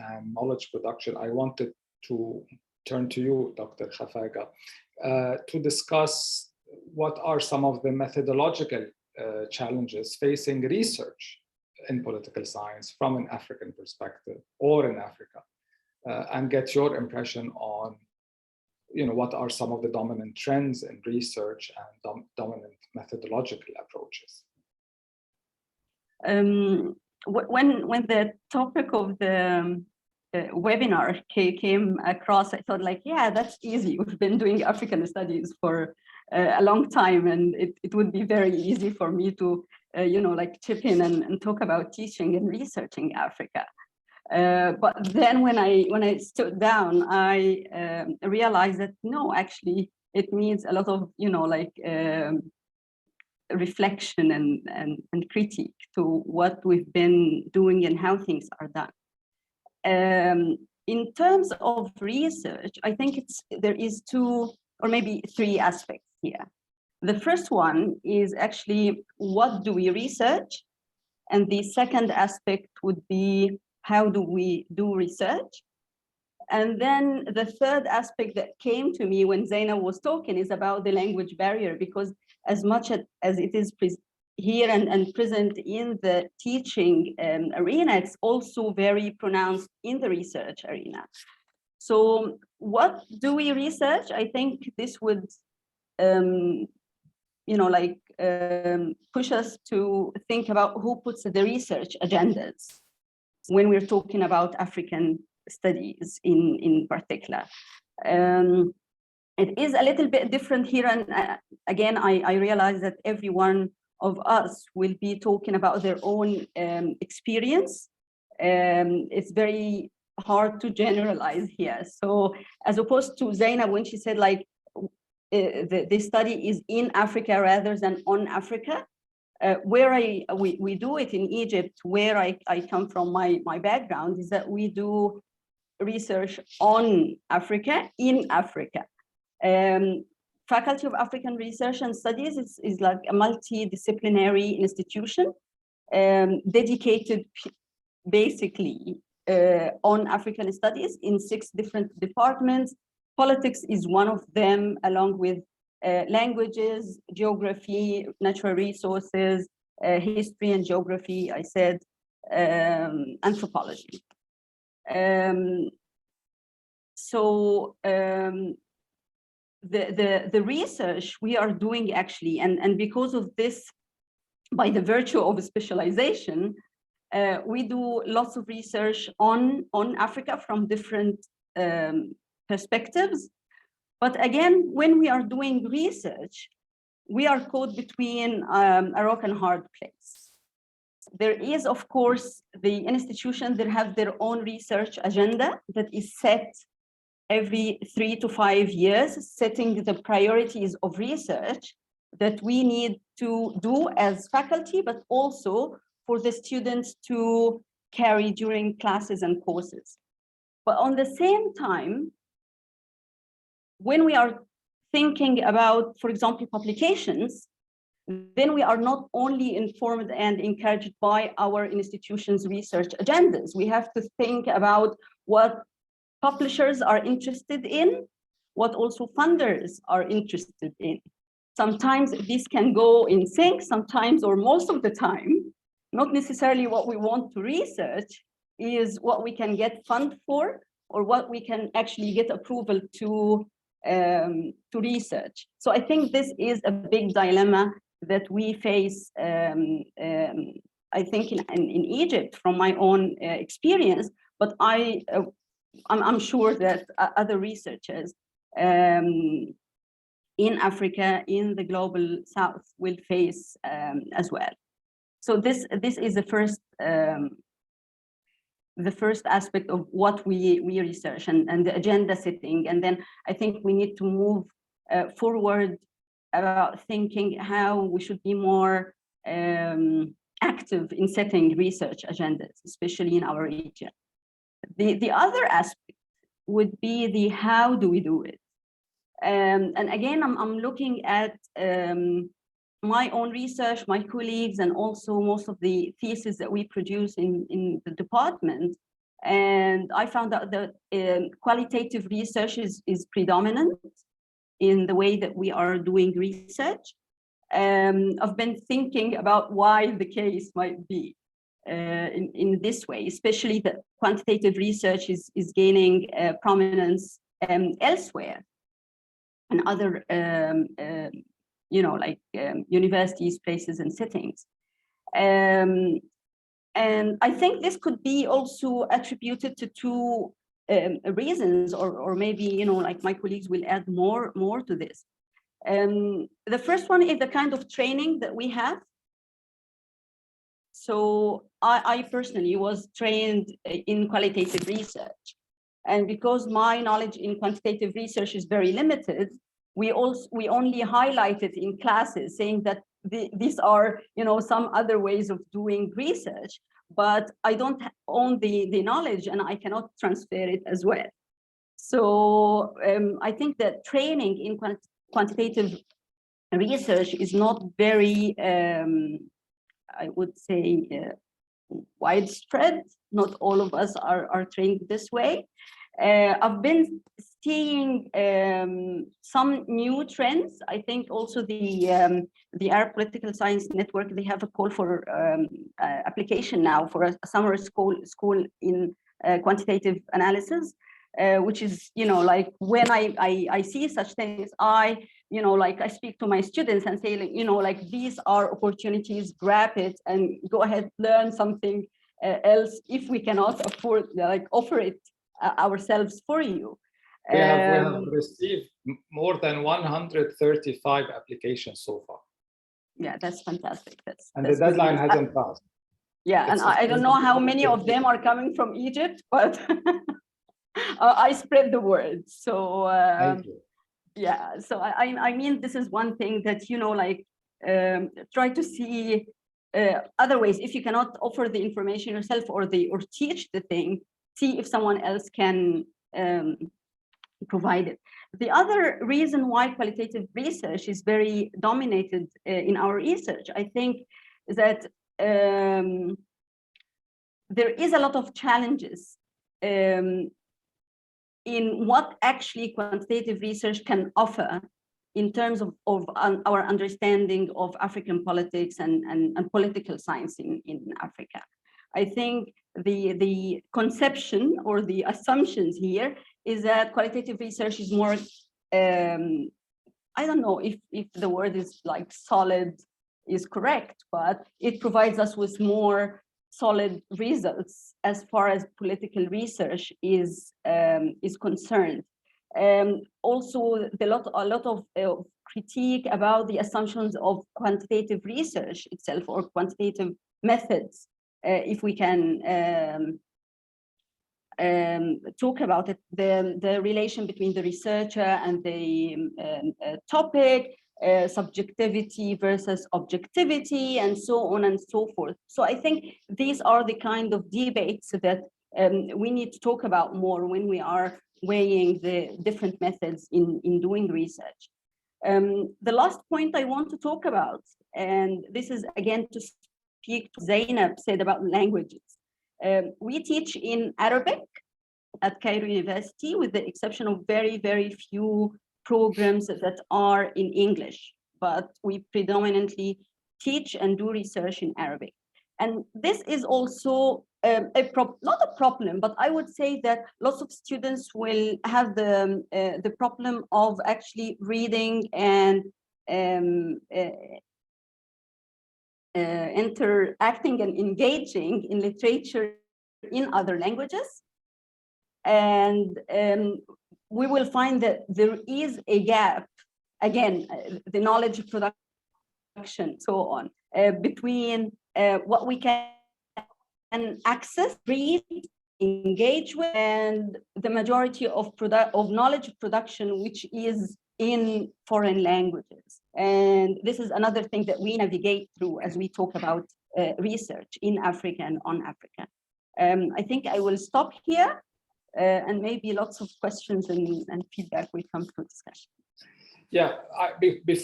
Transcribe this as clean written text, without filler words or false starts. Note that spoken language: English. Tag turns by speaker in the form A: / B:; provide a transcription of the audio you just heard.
A: and knowledge production, I wanted to turn to you, Dr. Khafaga, to discuss what are some of the methodological challenges facing research in political science from an African perspective or in Africa, and get your impression on, what are some of the dominant trends in research and dominant methodological approaches.
B: When the topic of the webinar came across, I thought yeah, that's easy. We've been doing African studies for a long time, and it would be very easy for me to, chip in and talk about teaching and researching Africa. But then when I stood down, I realized that no, actually, it needs a lot of, reflection and critique to what we've been doing and how things are done. In terms of research, I think there is 2 or maybe 3 aspects here. The first one is actually, what do we research? And the second aspect would be, how do we do research? And then the third aspect that came to me when Zaina was talking is about the language barrier, because as much as it is here and present in the teaching arena, it's also very pronounced in the research arena. So what do we research? I think this would, push us to think about who puts the research agendas when we're talking about African studies in particular. It is a little bit different here, and again, I realize that every one of us will be talking about their own experience. It's very hard to generalize here. So as opposed to Zaina, when she said the study is in Africa rather than on Africa, where we do it in Egypt, where I come from, my background is that we do research on Africa, in Africa. Faculty of African Research and Studies is like a multidisciplinary institution dedicated basically on African studies in 6 different departments. Politics is one of them, along with languages, geography, natural resources, history and geography, I said, anthropology. The research we are doing actually, and because of this, by the virtue of specialization, we do lots of research on Africa from different perspectives. But again, when we are doing research, we are caught between a rock and hard place. There is, of course, the institutions that have their own research agenda that is set every 3 to 5 years, setting the priorities of research that we need to do as faculty, but also for the students to carry during classes and courses. But on the same time, when we are thinking about, for example, publications, then we are not only informed and encouraged by our institution's research agendas. We have to think about what publishers are interested in, what also funders are interested in. Sometimes this can go in sync, sometimes, or most of the time, not necessarily what we want to research is what we can get fund for, or what we can actually get approval to research. So I think this is a big dilemma that we face, I think in Egypt from my own experience, but I'm sure that other researchers in Africa, in the global South, will face as well. So this is the first aspect of what we research and the agenda setting. And then I think we need to move forward about thinking how we should be more active in setting research agendas, especially in our region. The other aspect would be the how do we do it? And again, I'm looking at my own research, my colleagues, and also most of the theses that we produce in the department. And I found out that qualitative research is predominant in the way that we are doing research. I've been thinking about why the case might be in this way, especially that quantitative research is gaining prominence elsewhere in other, universities, places, and settings. And I think this could be also attributed to two reasons, or maybe, like my colleagues will add more to this. The first one is the kind of training that we have. So I personally was trained in qualitative research. And because my knowledge in quantitative research is very limited, we only highlight it in classes, saying that these are, some other ways of doing research, but I don't own the knowledge and I cannot transfer it as well. So I think that training in quantitative research is not very, I would say, widespread. Not all of us are trained this way. I've been seeing some new trends. I think also the Arab Political Science Network, they have a call for application now for a summer school in quantitative analysis, which is, like when I see such things, I speak to my students and say, these are opportunities, grab it and go ahead, learn something else if we cannot afford, offer it ourselves for you.
A: We have received more than 135 applications so far.
B: Yeah, that's fantastic.
A: And the deadline hasn't passed.
B: Yeah, and I don't know how many of them are coming from Egypt, but I spread the word. So yeah, so I mean, this is one thing that, try to see other ways. If you cannot offer the information yourself or teach the thing, see if someone else can provide it. The other reason why qualitative research is very dominated in our research, I think, is that there is a lot of challenges in what actually quantitative research can offer in terms of our understanding of African politics and political science in Africa. I think the conception or the assumptions here is that qualitative research is more, I don't know if the word is solid is correct, but it provides us with more solid results as far as political research is concerned. Also, a lot of critique about the assumptions of quantitative research itself or quantitative methods. If we can talk about it, the relation between the researcher and the topic, subjectivity versus objectivity, and so on and so forth. So I think these are the kind of debates that we need to talk about more when we are weighing the different methods in doing research. The last point I want to talk about, and this is again to speak to Zainab said about languages. We teach in Arabic at Cairo University, with the exception of very, very few programs that are in English, but we predominantly teach and do research in Arabic. And this is also not a problem, but I would say that lots of students will have the problem of actually reading and interacting and engaging in literature in other languages. And we will find that there is a gap, again, the knowledge production, so on, between what we can access, read, engage with, and the majority of knowledge production, which is in foreign languages. And this is another thing that we navigate through as we talk about research in Africa and on Africa. I think I will stop here, and maybe lots of questions and feedback will come through discussion.
A: Yeah, before